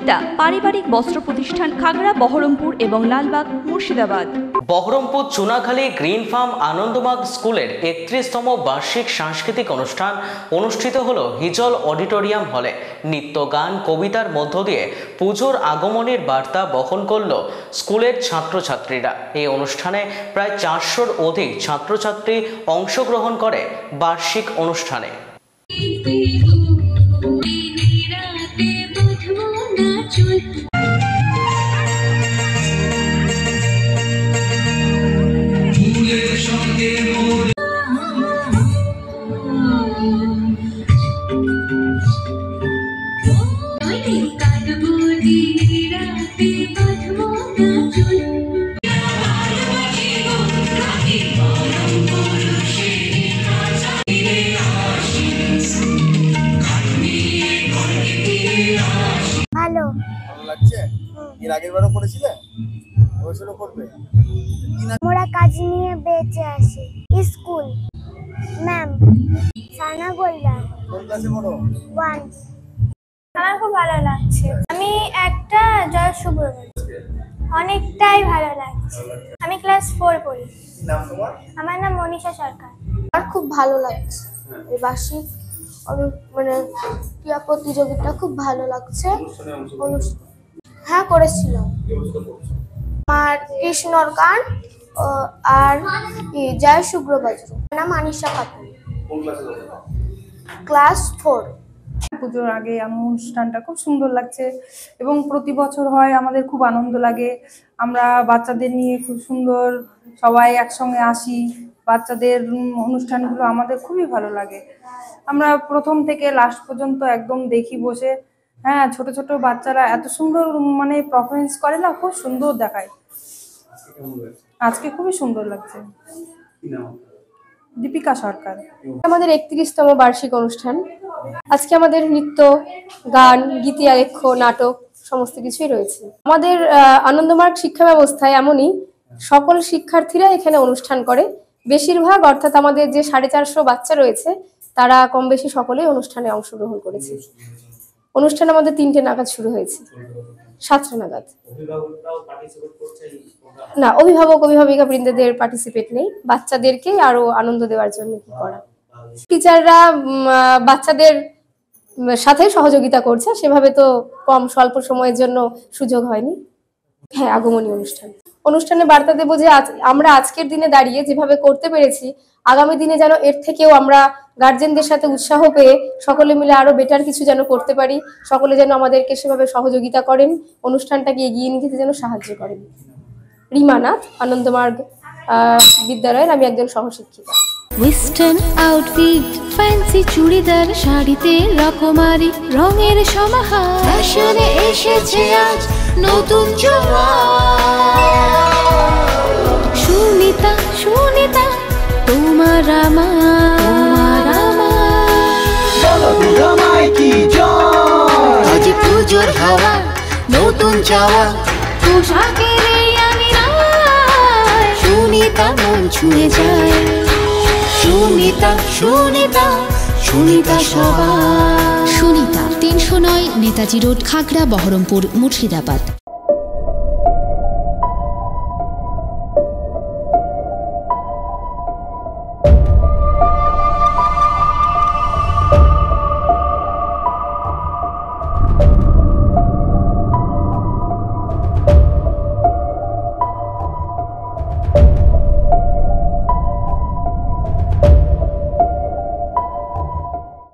সহযোগিতা পারিবারিক বস্ত্র প্রতিষ্ঠান খাগড়া, বহরমপুর এবং লালবাগ, মুর্শিদাবাদ। বহরমপুর চুনাখালী গ্রিন ফার্ম আনন্দবাগ স্কুলের 31তম বার্ষিক সাংস্কৃতিক অনুষ্ঠান অনুষ্ঠিত হলো হিজল অডিটোরিয়াম হলে। নৃত্য, গান, কবিতার মধ্য দিয়ে পুজোর আগমনের বার্তা বহন করল স্কুলের ছাত্রছাত্রীরা। এই অনুষ্ঠানে প্রায় 400-র অধিক ছাত্রছাত্রী অংশগ্রহণ করে বার্ষিক অনুষ্ঠানে। ভালো লাগছে। এর আগের বারও করেছিলে? ওইসবও করবে? আমরা কাজ নিয়ে বেঁচে আসি। স্কুল ম্যাম সানা গোলদার। কোন ক্লাসে পড়ো? 1। আমার খুব ভালো লাগছে। আমি একটা জয় সুব্রমণ্য। অনেকটাই ভালো লাগছে। আমি ক্লাস 4 পড়ি। কি নাম তোমার? আমার নাম মনীষা সরকার। আমার খুব ভালো লাগছে। এই বার্ষিক ক্রীড়া প্রতিযোগিতা খুব ভালো লাগছে। হ্যাঁ, করেছিলাম। আমার কৃষ্ণর গান আর জয় শুভ্রবজ্র। নাম আনিশা খাতুন। ক্লাস 4। পুজোর আগে অনুষ্ঠানটা খুব সুন্দর লাগছে এবং প্রতি বছর হয়, আমাদের খুব আনন্দ লাগে। আমরা বাচ্চাদের নিয়ে খুব সুন্দর সবাই একসঙ্গে আসি। বাচ্চাদের অনুষ্ঠানগুলো আমাদের খুবই ভালো লাগে। আমরা প্রথম থেকে লাস্ট পর্যন্ত একদম দেখি বসে। হ্যাঁ, ছোট ছোট বাচ্চারা এত সুন্দর পারফরমেন্স করে না, খুব সুন্দর দেখায়। আজকে খুবই সুন্দর লাগছে। দীপিকা সরকার। আমাদের 31তম বার্ষিক অনুষ্ঠান। আজকে আমাদের নৃত্য, গান, গীতি আলেখ্য, নাটক সমস্ত কিছুই রয়েছে। আমাদের আনন্দমার্গ শিক্ষা ব্যবস্থায় এমনই সকল শিক্ষার্থীরা এখানে অনুষ্ঠান করে। বেশিরভাগ অর্থাৎ আমাদের যে 450 বাচ্চা রয়েছে তারা কম বেশি সকলেই অনুষ্ঠানে অংশগ্রহণ করেছে। অনুষ্ঠান আমাদের 3টে নাগাদ শুরু হয়েছে, 7টা নাগাদ। না, অভিভাবিকা বৃন্দদের পার্টিসিপেট নেই। বাচ্চাদেরকে আরো আনন্দ দেওয়ার জন্য কি করা, টিচাররা বাচ্চাদের সাথে সহযোগিতা করছে। সেভাবে তো স্বল্প সময়ের জন্য সুযোগ হয়নি। হ্যাঁ, আগমনী অনুষ্ঠানে বার্তা দেবো যে আমরা আজকের দিনে দাঁড়িয়ে যেভাবে করতে পেরেছি, আগামী দিনে যেন এর থেকেও আমরা গার্জেনদের সাথে উৎসাহ পেয়ে সকলে মিলে আরো বেটার কিছু যেন করতে পারি। সকলে যেন আমাদেরকে সেভাবে সহযোগিতা করেন, অনুষ্ঠানটাকে এগিয়ে নিতে যেন সাহায্য করেন। রিমা নাথ, আনন্দমার্গ বিদ্যালয়ের আমি একজন সহশিক্ষিকা। ওয়েস্টার্ন আউটফিট, ফ্যান্সি চুড়িদার, শাড়িতে রকমারি রঙের সমাহার, ফ্যাশনে এসেছে আজ নতুন সুনিতা তোমার আজ পুজোর হাওয়া, নতুন চাওয়া পোশাকের আমি সুনিতা মন ছুঁয়ে যায়। সুনিতা সবার। সুনিতা 309 নেতাজি রোড, খাগড়া, বহরমপুর, মুর্শিদাবাদ।